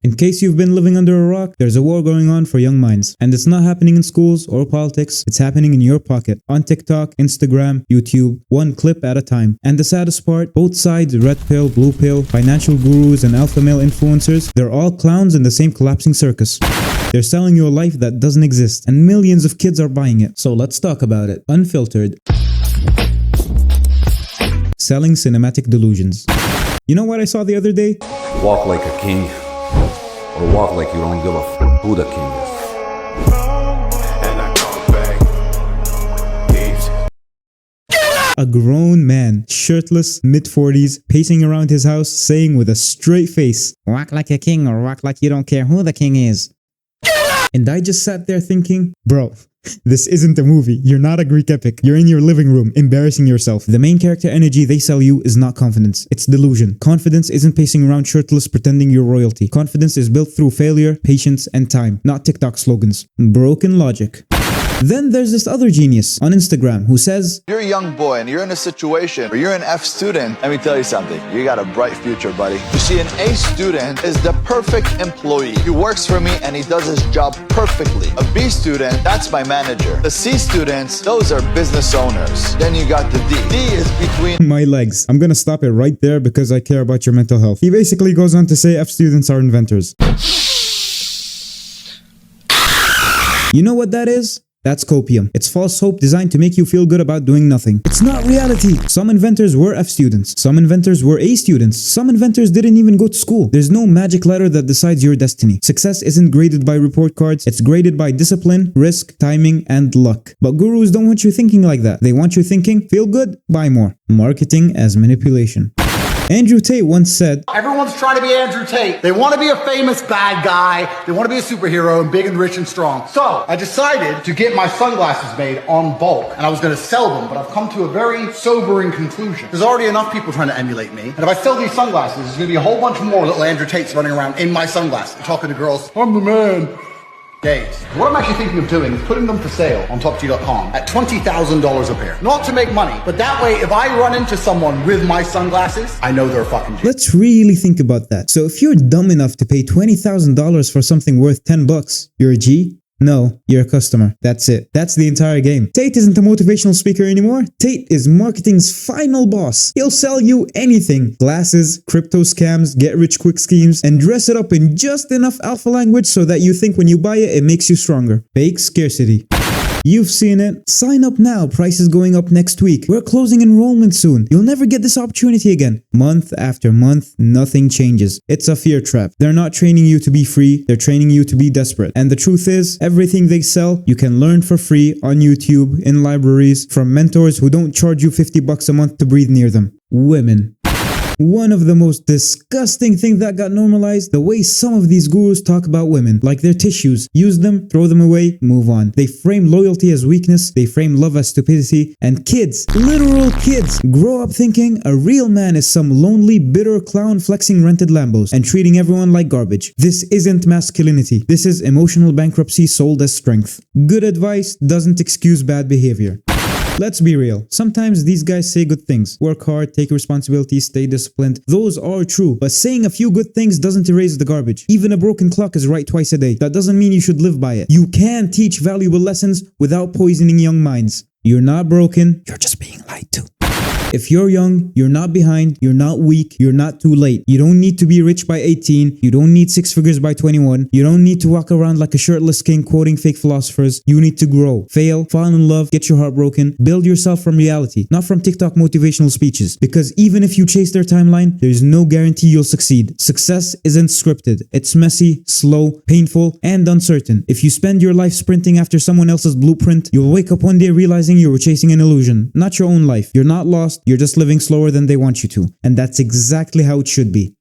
In case you've been living under a rock, there's a war going on for young minds. And it's not happening in schools or politics, it's happening in your pocket. On TikTok, Instagram, YouTube, one clip at a time. And the saddest part, both sides, red pill, blue pill, financial gurus and alpha male influencers, they're all clowns in the same collapsing circus. They're selling you a life that doesn't exist, and millions of kids are buying it. So let's talk about it. Unfiltered. Selling cinematic delusions. You know what I saw the other day? Walk like a king, or walk like you don't give a f who the king is. A grown man, shirtless, mid-40s, pacing around his house, saying with a straight face, "Walk like a king or walk like you don't care who the king is." And I just sat there thinking, bro, this isn't a movie. You're not a Greek epic. You're in your living room, embarrassing yourself. The main character energy they sell you is not confidence. It's delusion. Confidence isn't pacing around shirtless pretending you're royalty. Confidence is built through failure, patience, and time, not TikTok slogans. Broken logic. Then there's this other genius on Instagram who says, "You're a young boy and you're in a situation where you're an F student. Let me tell you something. You got a bright future, buddy. You see, an A student is the perfect employee. He works for me and he does his job perfectly. A B student, that's my manager. The C students, those are business owners. Then you got the D. D is between my legs. I'm gonna stop it right there because I care about your mental health. He basically goes on to say F students are inventors. You know what that is? That's copium. It's false hope designed to make you feel good about doing nothing. It's not reality. Some inventors were F students. Some inventors were A students. Some inventors didn't even go to school. There's no magic letter that decides your destiny. Success isn't graded by report cards. It's graded by discipline, risk, timing, and luck. But gurus don't want you thinking like that. They want you thinking, feel good, buy more. Marketing as manipulation. Andrew Tate once said, "Everyone's trying to be Andrew Tate. They want to be a famous bad guy. They want to be a superhero and big and rich and strong. So I decided to get my sunglasses made on bulk, and I was going to sell them, but I've come to a very sobering conclusion. There's already enough people trying to emulate me, and if I sell these sunglasses, there's going to be a whole bunch more little Andrew Tates running around in my sunglasses, talking to girls. I'm the man. Days. What I'm actually thinking of doing is putting them for sale on TopG.com at $20,000 a pair. Not to make money, but that way if I run into someone with my sunglasses, I know they're a fucking G." Let's really think about that. So if you're dumb enough to pay $20,000 for something worth $10, you're a G? No, you're a customer. That's it. That's the entire game. Tate isn't a motivational speaker anymore. Tate is marketing's final boss. He'll sell you anything. Glasses, crypto scams, get rich quick schemes, and dress it up in just enough alpha language so that you think when you buy it, it makes you stronger. Fake scarcity. You've seen it. Sign up now. Price is going up next week. We're closing enrollment soon. You'll never get this opportunity again. Month after month, nothing changes. It's a fear trap. They're not training you to be free. They're training you to be desperate. And the truth is, everything they sell, you can learn for free on YouTube, in libraries, from mentors who don't charge you $50 a month to breathe near them. Women. One of the most disgusting things that got normalized, the way some of these gurus talk about women, like they're tissues. Use them, throw them away, move on. They frame loyalty as weakness, they frame love as stupidity, and kids, literal kids, grow up thinking a real man is some lonely, bitter clown flexing rented Lambos and treating everyone like garbage. This isn't masculinity. This is emotional bankruptcy sold as strength. Good advice doesn't excuse bad behavior. Let's be real. Sometimes these guys say good things. Work hard, take responsibility, stay disciplined. Those are true. But saying a few good things doesn't erase the garbage. Even a broken clock is right twice a day. That doesn't mean you should live by it. You can teach valuable lessons without poisoning young minds. You're not broken. You're just being lied to. If you're young, you're not behind, you're not weak, you're not too late. You don't need to be rich by 18, you don't need 6 figures by 21, you don't need to walk around like a shirtless king quoting fake philosophers. You need to grow, fail, fall in love, get your heart broken, build yourself from reality, not from TikTok motivational speeches. Because even if you chase their timeline, there's no guarantee you'll succeed. Success isn't scripted. It's messy, slow, painful, and uncertain. If you spend your life sprinting after someone else's blueprint, you'll wake up one day realizing you were chasing an illusion, not your own life. You're not lost. You're just living slower than they want you to. And that's exactly how it should be.